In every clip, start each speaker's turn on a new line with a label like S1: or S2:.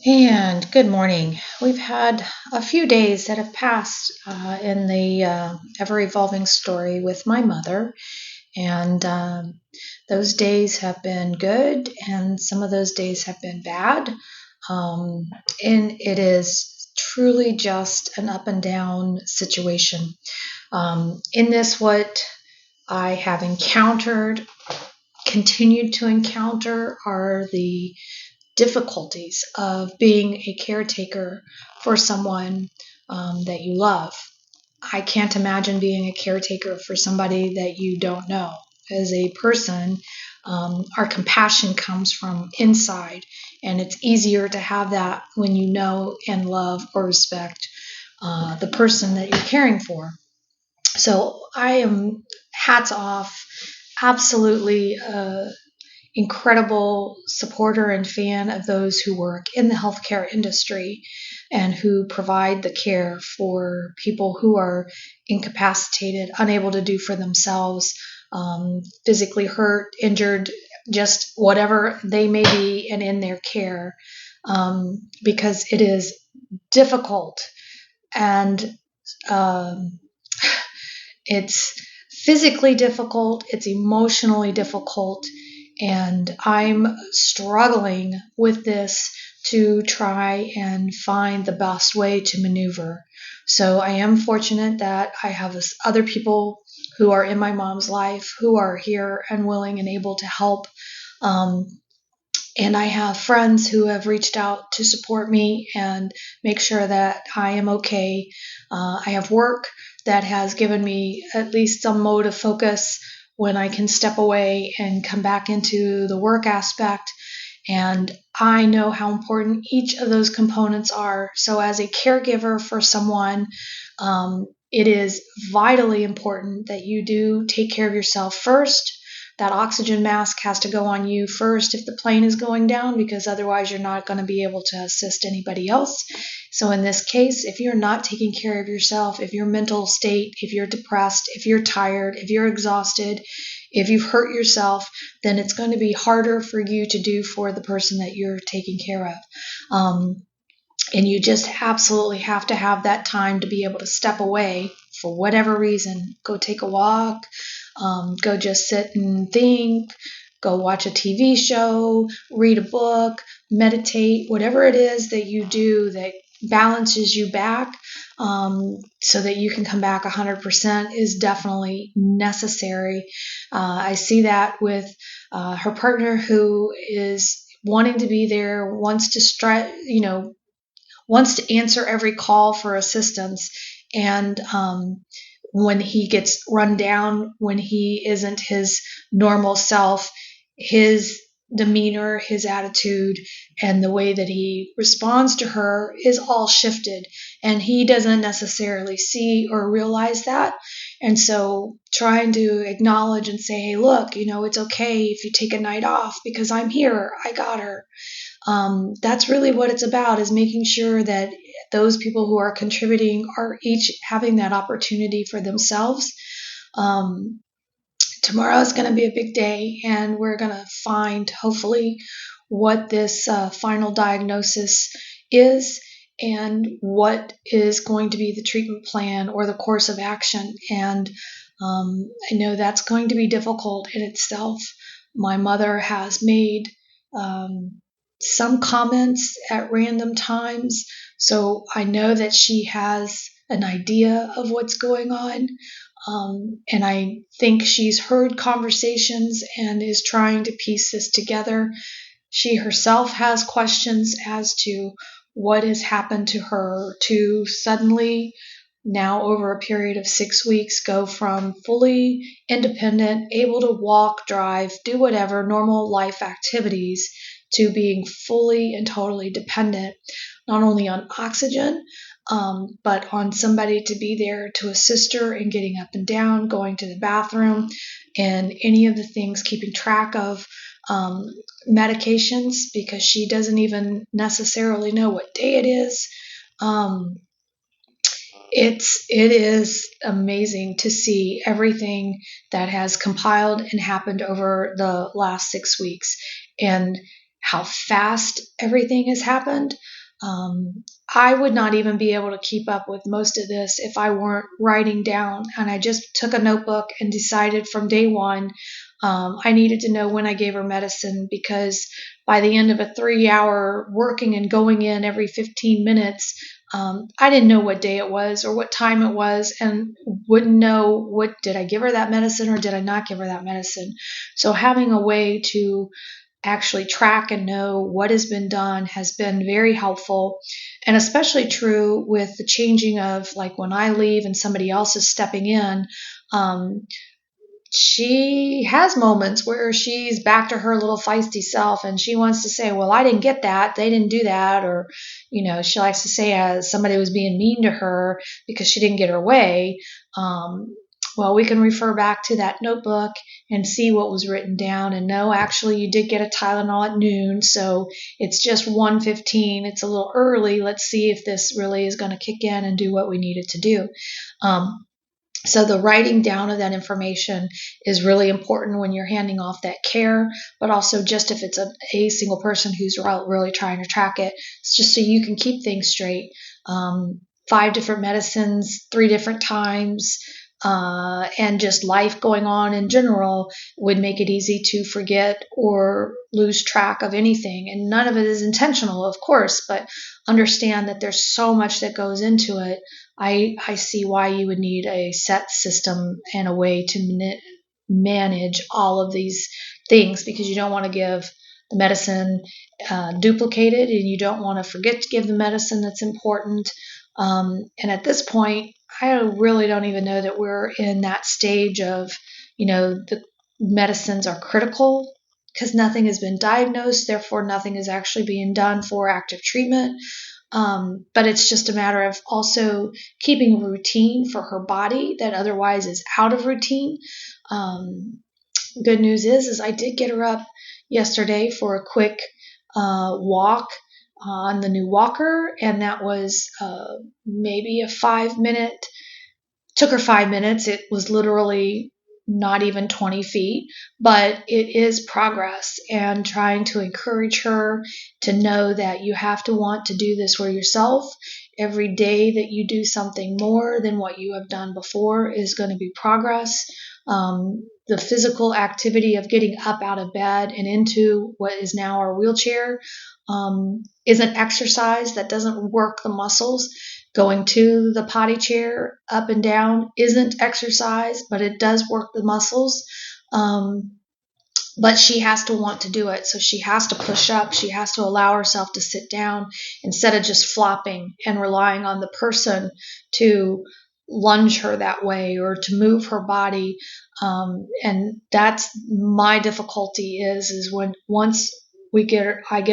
S1: And good morning. We've had a few days that have passed in the ever evolving story with my mother, and those days have been good, and some of those days have been bad. Um, and it is truly just an up and down situation. In this, what I have encountered, continued to encounter, are the difficulties of being a caretaker for someone that you love. I can't imagine being a caretaker for somebody that you don't know. As a person, our compassion comes from inside, and it's easier to have that when you know and love or respect the person that you're caring for. So I am hats off, absolutely incredible supporter and fan of those who work in the healthcare industry and who provide the care for people who are incapacitated, unable to do for themselves, physically hurt, injured, just whatever they may be, and in their care, because it is difficult and um, it's physically difficult, it's emotionally difficult, and I'm struggling with this to try and find the best way to maneuver. So I am fortunate that I have other people who are in my mom's life who are here and willing and able to help. Um, and I have friends who have reached out to support me and make sure that I am okay. I have work that has given me at least some mode of focus when I can step away and come back into the work aspect. And I know how important each of those components are. So, as a caregiver for someone, it is vitally important that you do take care of yourself first. That oxygen mask has to go on you first if the plane is going down, because otherwise you're not going to be able to assist anybody else. So in this case, if you're not taking care of yourself, if your mental state, if you're depressed, if you're tired, if you're exhausted, if you've hurt yourself, then it's going to be harder for you to do for the person that you're taking care of. And you just absolutely have to have that time to be able to step away for whatever reason. Go take a walk, go just sit and think, go watch a TV show, read a book, meditate, whatever it is that you do that balances you back, so that you can come back 100% is definitely necessary. I see that with her partner, who is wanting to be there, wants to answer every call for assistance. And when he gets run down, when he isn't his normal self, his demeanor, his attitude, and the way that he responds to her is all shifted. And he doesn't necessarily see or realize that. And so trying to acknowledge and say, hey, look, it's okay if you take a night off because I'm here. I got her. That's really what it's about, is making sure that those people who are contributing are each having that opportunity for themselves. Um, Tomorrow is going to be a big day, and we're going to find, hopefully, what this final diagnosis is and what is going to be the treatment plan or the course of action. And I know that's going to be difficult in itself. My mother has made some comments at random times, so I know that she has an idea of what's going on. And I think she's heard conversations and is trying to piece this together. She herself has questions as to what has happened to her to suddenly, now over a period of 6 weeks, go from fully independent, able to walk, drive, do whatever normal life activities, to being fully and totally dependent, not only on oxygen, but on somebody to be there to assist her in getting up and down, going to the bathroom, and any of the things, keeping track of medications, because she doesn't even necessarily know what day it is. Um, it is amazing to see everything that has compiled and happened over the last 6 weeks. And how fast everything has happened. Um, I would not even be able to keep up with most of this if I weren't writing down. And I just took a notebook and decided from day one I needed to know when I gave her medicine, because by the end of a 3 hour working and going in every 15 minutes, I didn't know what day it was or what time it was, and wouldn't know what did I give her that medicine or did I not give her that medicine. So having a way to actually track and know what has been done has been very helpful, and especially true with the changing of, like, when I leave and somebody else is stepping in. um, she has moments where she's back to her little feisty self and she wants to say, well, I didn't get that, they didn't do that, or she likes to say somebody was being mean to her because she didn't get her way. Well, we can refer back to that notebook and see what was written down, and no, actually you did get a Tylenol at noon, so it's just 1:15, it's a little early, let's see if this really is going to kick in and do what we need it to do. So the writing down of that information is really important when you're handing off that care, but also just if it's a single person who's really trying to track it, it's just so you can keep things straight. 5 different medicines, 3 different times, and just life going on in general would make it easy to forget or lose track of anything. And none of it is intentional, of course, but understand that there's so much that goes into it. I see why you would need a set system and a way to manage all of these things, because you don't want to give the medicine duplicated, and you don't want to forget to give the medicine that's important. And at this point, I really don't even know that we're in that stage of, the medicines are critical, because nothing has been diagnosed, therefore nothing is actually being done for active treatment. But it's just a matter of also keeping a routine for her body that otherwise is out of routine. Good news is I did get her up yesterday for a quick walk on the new walker, and that was maybe a 5 minute. Took her 5 minutes. It was literally not even 20 feet, but it is progress, and trying to encourage her to know that you have to want to do this for yourself. Every day that you do something more than what you have done before is going to be progress. The physical activity of getting up out of bed and into what is now our wheelchair is an exercise that doesn't work the muscles. Going to the potty chair up and down isn't exercise, but it does work the muscles. But she has to want to do it. So she has to push up. She has to allow herself to sit down instead of just flopping and relying on the person to lunge her that way or to move her body. And that's my difficulty is when once I get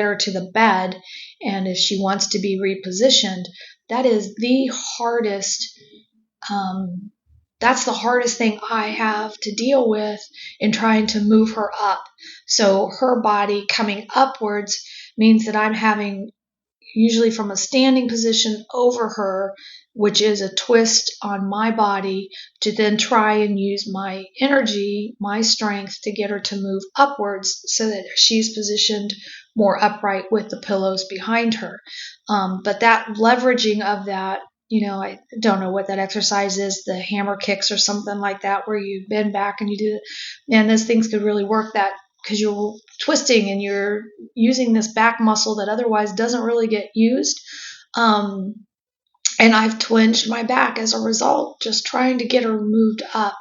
S1: her to the bed, and if she wants to be repositioned, that is the hardest. That's the hardest thing I have to deal with in trying to move her up. So her body coming upwards means that I'm having, usually from a standing position over her, which is a twist on my body, to then try and use my energy, my strength to get her to move upwards so that she's positioned more upright with the pillows behind her. But that leveraging of that, I don't know what that exercise is, the hammer kicks or something like that, where you bend back and you do it. And those things could really work that, because you're twisting and you're using this back muscle that otherwise doesn't really get used. And I've twinged my back as a result, just trying to get her moved up.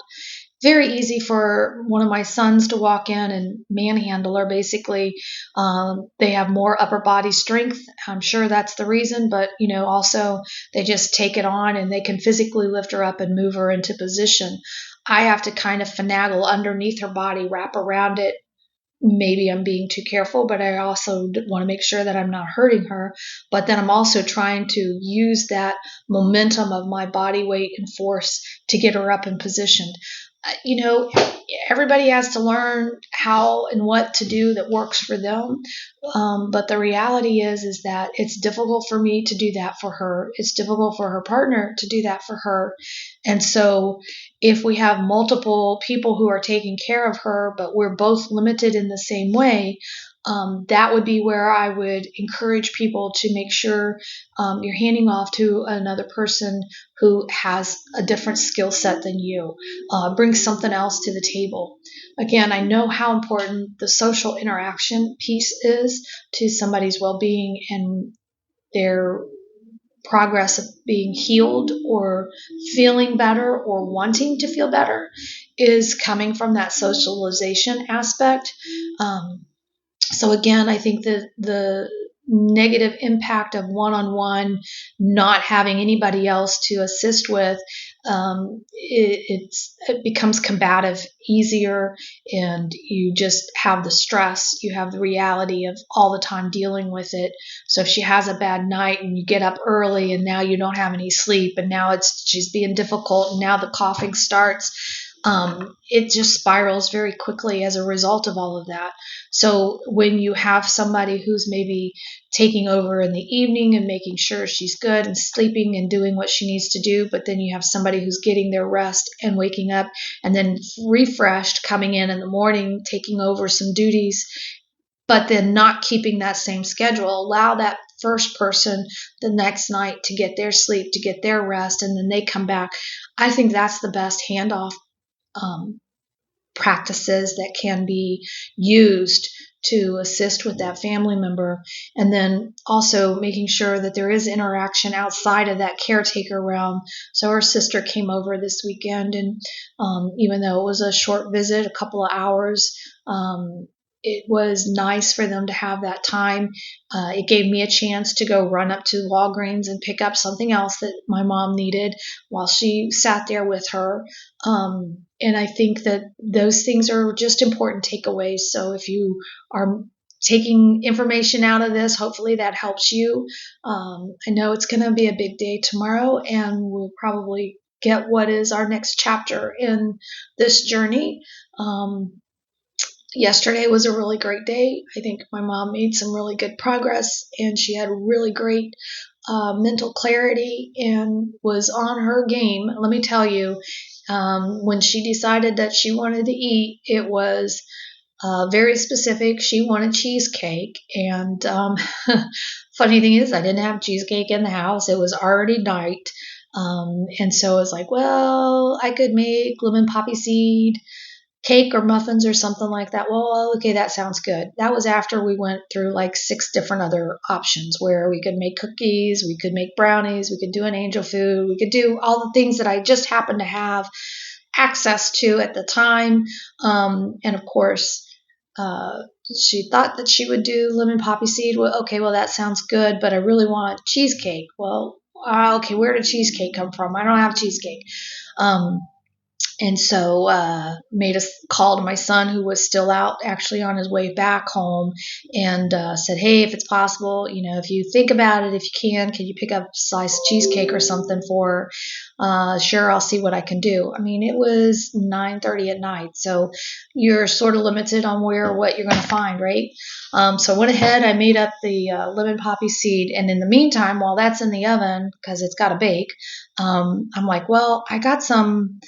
S1: Very easy for one of my sons to walk in and manhandle her, basically. They have more upper body strength. I'm sure that's the reason, but, also they just take it on and they can physically lift her up and move her into position. I have to kind of finagle underneath her body, wrap around it. Maybe I'm being too careful, but I also want to make sure that I'm not hurting her. But then I'm also trying to use that momentum of my body weight and force to get her up and positioned. Everybody has to learn how and what to do that works for them. But the reality is that it's difficult for me to do that for her. It's difficult for her partner to do that for her. And so if we have multiple people who are taking care of her, but we're both limited in the same way, that would be where I would encourage people to make sure you're handing off to another person who has a different skill set than you, bring something else to the table. Again, I know how important the social interaction piece is to somebody's well-being and their progress of being healed or feeling better or wanting to feel better is coming from that socialization aspect. So again, I think that the negative impact of one-on-one, not having anybody else to assist with, it becomes combative easier, and you just have the stress, you have the reality of all the time dealing with it. So if she has a bad night and you get up early and now you don't have any sleep, and now she's being difficult, and now the coughing starts, it just spirals very quickly as a result of all of that. So when you have somebody who's maybe taking over in the evening and making sure she's good and sleeping and doing what she needs to do, but then you have somebody who's getting their rest and waking up and then refreshed, coming in the morning, taking over some duties, but then not keeping that same schedule, allow that first person the next night to get their sleep, to get their rest, and then they come back. I think that's the best handoff practices that can be used to assist with that family member. And then also making sure that there is interaction outside of that caretaker realm. So her sister came over this weekend, and even though it was a short visit, a couple of hours, it was nice for them to have that time. It gave me a chance to go run up to Walgreens and pick up something else that my mom needed while she sat there with her. And I think that those things are just important takeaways. So if you are taking information out of this, hopefully that helps you. I know it's going to be a big day tomorrow, and we'll probably get what is our next chapter in this journey. Yesterday was a really great day. I think my mom made some really good progress, and she had really great mental clarity and was on her game. Let me tell you, when she decided that she wanted to eat, it was very specific. She wanted cheesecake, and funny thing is, I didn't have cheesecake in the house. It was already night, and so I was like, well, I could make lemon poppy seed cake or muffins or something like that. Well, okay, that sounds good. That was after we went through like 6 different other options where we could make cookies, we could make brownies, we could do an angel food, we could do all the things that I just happened to have access to at the time. And of course, she thought that she would do lemon poppy seed. Well, okay, well, that sounds good, but I really want cheesecake. Well, okay, where did cheesecake come from? I don't have cheesecake. And so made a call to my son, who was still out actually on his way back home, and said, hey, if it's possible, if you think about it, if you can you pick up a slice of cheesecake or something for her? Sure, I'll see what I can do. I mean, it was 9:30 at night, so you're sort of limited on what you're going to find, right? So I went ahead, I made up the lemon poppy seed, and in the meantime, while that's in the oven, because it's got to bake, I'm like, well, I got some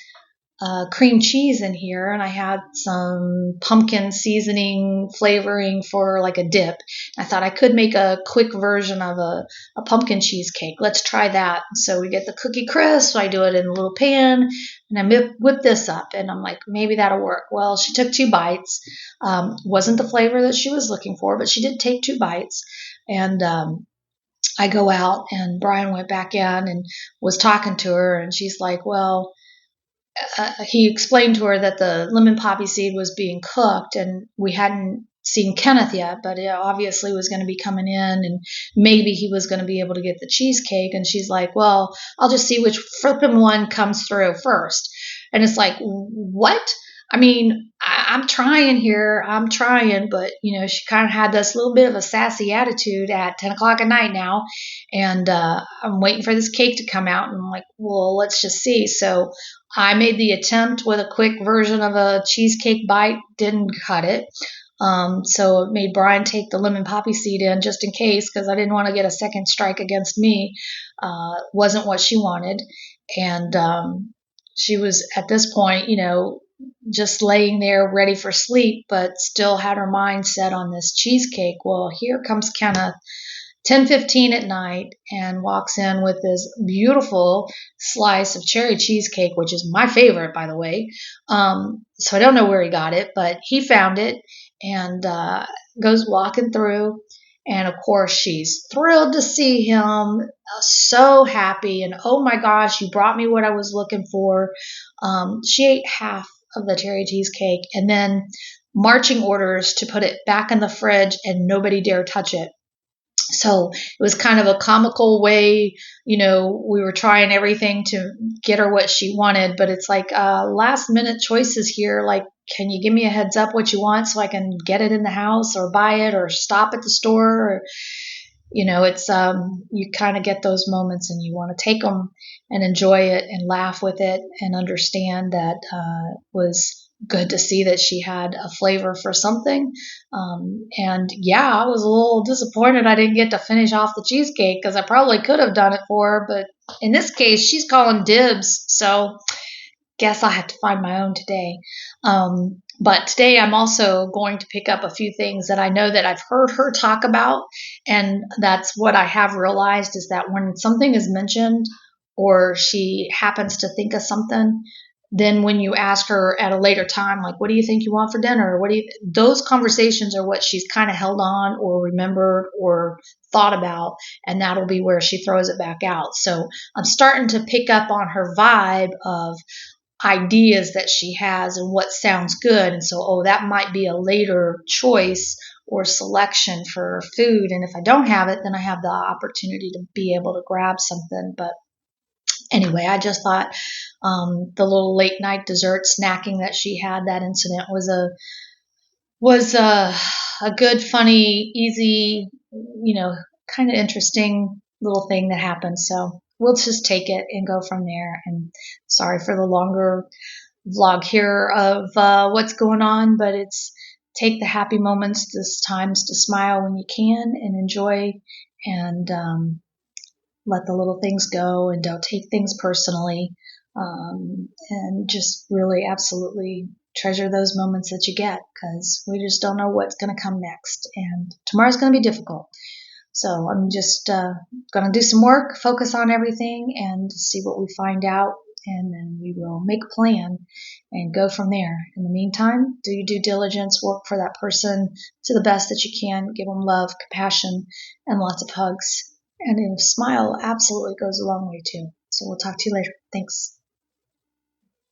S1: cream cheese in here, and I had some pumpkin seasoning flavoring for like a dip. I thought I could make a quick version of a pumpkin cheesecake. Let's try that. So we get the cookie crisp. I do it in a little pan, and I whip this up, and I'm like, maybe that'll work. Well, she took 2 bites. Wasn't the flavor that she was looking for, but she did take 2 bites. And I go out, and Brian went back in and was talking to her, and she's like, well, he explained to her that the lemon poppy seed was being cooked, and we hadn't seen Kenneth yet, but it obviously was going to be coming in, and maybe he was going to be able to get the cheesecake. And she's like, well, I'll just see which flippin' one comes through first. And it's like, what? I mean, I'm trying here. I'm trying, but, she kind of had this little bit of a sassy attitude at 10 o'clock at night now. And I'm waiting for this cake to come out. And I'm like, well, let's just see. So I made the attempt with a quick version of a cheesecake bite, didn't cut it. So it made Brian take the lemon poppy seed in just in case, because I didn't want to get a second strike against me. Wasn't what she wanted. And she was at this point, just laying there ready for sleep, but still had her mind set on this cheesecake. Well, here comes Kenneth, 10:15 at night, and walks in with this beautiful slice of cherry cheesecake, which is my favorite, by the way. So I don't know where he got it, but he found it and goes walking through. And of course, she's thrilled to see him, so happy. And oh my gosh, you brought me what I was looking for. She ate half of the cherry cheesecake and then marching orders to put it back in the fridge and nobody dare touch it. So it was kind of a comical way, we were trying everything to get her what she wanted, but it's like last minute choices here. Like, can you give me a heads up what you want so I can get it in the house or buy it or stop at the store? Or, it's you kind of get those moments and you want to take them and enjoy it and laugh with it and understand that was good to see that she had a flavor for something. And yeah, I was a little disappointed I didn't get to finish off the cheesecake because I probably could have done it for her. But in this case, she's calling dibs. So guess I have to find my own today. But today I'm also going to pick up a few things that I know that I've heard her talk about. And that's what I have realized is that when something is mentioned or she happens to think of something, then when you ask her at a later time, like, what do you think you want for dinner? Those conversations are what she's kind of held on or remembered or thought about. And that'll be where she throws it back out. So I'm starting to pick up on her vibe of ideas that she has and what sounds good. And so, that might be a later choice or selection for food. And if I don't have it, then I have the opportunity to be able to grab something. But anyway, I just thought the little late night dessert snacking that she had, that incident was a good, funny, easy, kind of interesting little thing that happened. So we'll just take it and go from there. And sorry for the longer vlog here of what's going on, but it's take the happy moments, this times to smile when you can and enjoy and let the little things go and don't take things personally, and just really absolutely treasure those moments that you get because we just don't know what's going to come next and tomorrow's going to be difficult. So I'm just going to do some work, focus on everything and see what we find out, and then we will make a plan and go from there. In the meantime, do your due diligence, work for that person to the best that you can, give them love, compassion, and lots of hugs. And a smile absolutely goes a long way too. So we'll talk to you later. Thanks.